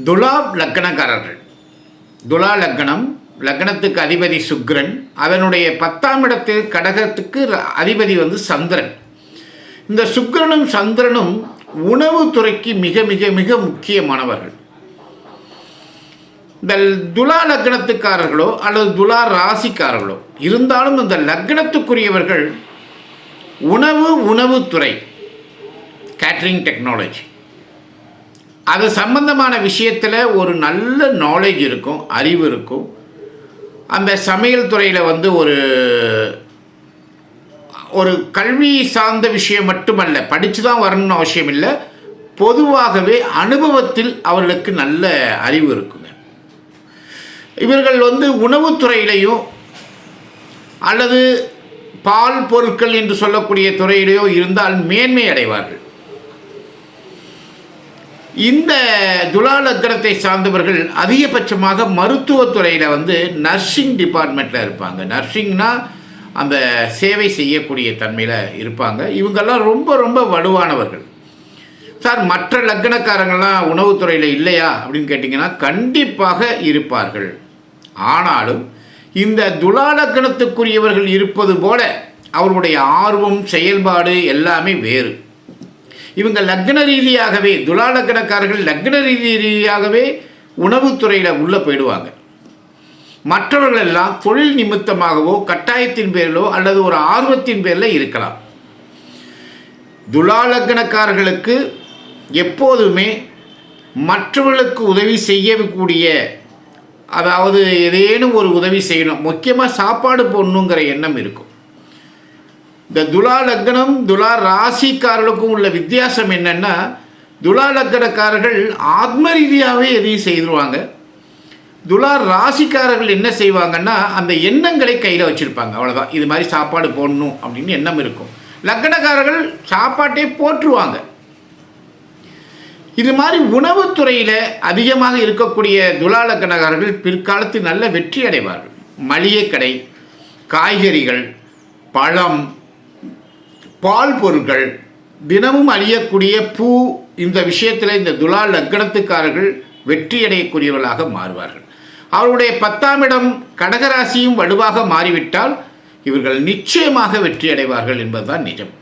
துலா லக்னக்காரர்கள், துலா லக்னம், லக்னத்துக்கு அதிபதி சுக்கிரன், அதனுடைய 10ஆம் இடத்து கடகத்துக்கு அதிபதி சந்திரன். இந்த சுக்கிரனும் சந்திரனும் உணவுத்துறைக்கு மிக மிக மிக முக்கியமானவர்கள். இந்த துலா லக்னத்துக்காரர்களோ அல்லது துலா ராசிக்காரர்களோ இருந்தாலும் இந்த லக்னத்துக்குரியவர்கள் உணவுத்துறை, கேட்ரிங் டெக்னாலஜி, அது சம்பந்தமான விஷயத்தில் ஒரு நல்ல நாலேஜ் இருக்கும், அறிவு இருக்கும். அந்த சமையல் துறையில் ஒரு கல்வி சார்ந்த விஷயம் மட்டுமல்ல, படித்து தான் வரணும்னு அவசியம் இல்லை, பொதுவாகவே அனுபவத்தில் அவர்களுக்கு நல்ல அறிவு இருக்குங்க. இவர்கள் உணவுத்துறையிலையும் அல்லது பால் பொருட்கள் என்று சொல்லக்கூடிய துறையிலேயோ இருந்தால் மேன்மை அடைவார்கள். இந்த துலா லக்னத்தை சார்ந்தவர்கள் அதிகபட்சமாக மருத்துவத்துறையில் நர்சிங் டிபார்ட்மெண்ட்டில் இருப்பாங்க. நர்சிங்னா அந்த சேவை செய்யக்கூடிய தன்மையில் இருப்பாங்க. இவங்கெல்லாம் ரொம்ப ரொம்ப வலுவானவர்கள். சார், மற்ற லக்னக்காரங்கள்லாம் உணவுத்துறையில் இல்லையா அப்படின்னு கேட்டிங்கன்னா கண்டிப்பாக இருப்பார்கள். ஆனாலும் இந்த துலா லக்னத்துக்குரியவர்கள் இருப்பது போல அவர்களுடைய ஆர்வம், செயல்பாடு எல்லாமே வேறு. இவங்க லக்ன ரீதியாகவே, துலா லக்னக்காரர்கள் லக்ன ரீதியாகவே உணவுத்துறையில் உள்ளே போயிடுவாங்க. மற்றவர்கள் எல்லாம் தொழில் நிமித்தமாகவோ கட்டாயத்தின் பேரிலோ அல்லது ஒரு ஆர்வத்தின் பேரில் இருக்கலாம். துலா லக்னக்காரர்களுக்கு எப்போதுமே மற்றவர்களுக்கு உதவி செய்யக்கூடிய, அதாவது ஏதேனும் ஒரு உதவி செய்யணும், முக்கியமாக சாப்பாடு போடணுங்கிற எண்ணம் இருக்கும். இந்த துலா லக்னம் துலா ராசிக்காரர்களுக்கும் உள்ள வித்தியாசம் என்னென்னா, துலா லக்னக்காரர்கள் ஆத்ம ரீதியாகவே எதையும் செய்துருவாங்க. துலா ராசிக்காரர்கள் என்ன செய்வாங்கன்னா அந்த எண்ணங்களை கையில் வச்சுருப்பாங்க, அவ்வளோதான். இது மாதிரி சாப்பாடு போடணும் அப்படின்னு எண்ணம் இருக்கும். லக்னக்காரர்கள் சாப்பாட்டே போட்டுருவாங்க. இது மாதிரி உணவுத்துறையில் அதிகமாக இருக்கக்கூடிய துலா லக்னக்காரர்கள் பிற்காலத்தில் நல்ல வெற்றி அடைவார்கள். மளிகை கடை, காய்கறிகள், பழம், பால் பொருட்கள், தினமும் அழியக்கூடிய பூ, இந்த விஷயத்தில் இந்த துலா லக்னத்துக்காரர்கள் வெற்றி அடையக்கூடியவர்களாக மாறுவார்கள். அவருடைய 10ஆம் இடம் கடகராசியும் வலுவாக மாறிவிட்டால் இவர்கள் நிச்சயமாக வெற்றி அடைவார்கள் என்பதுதான் நிஜம்.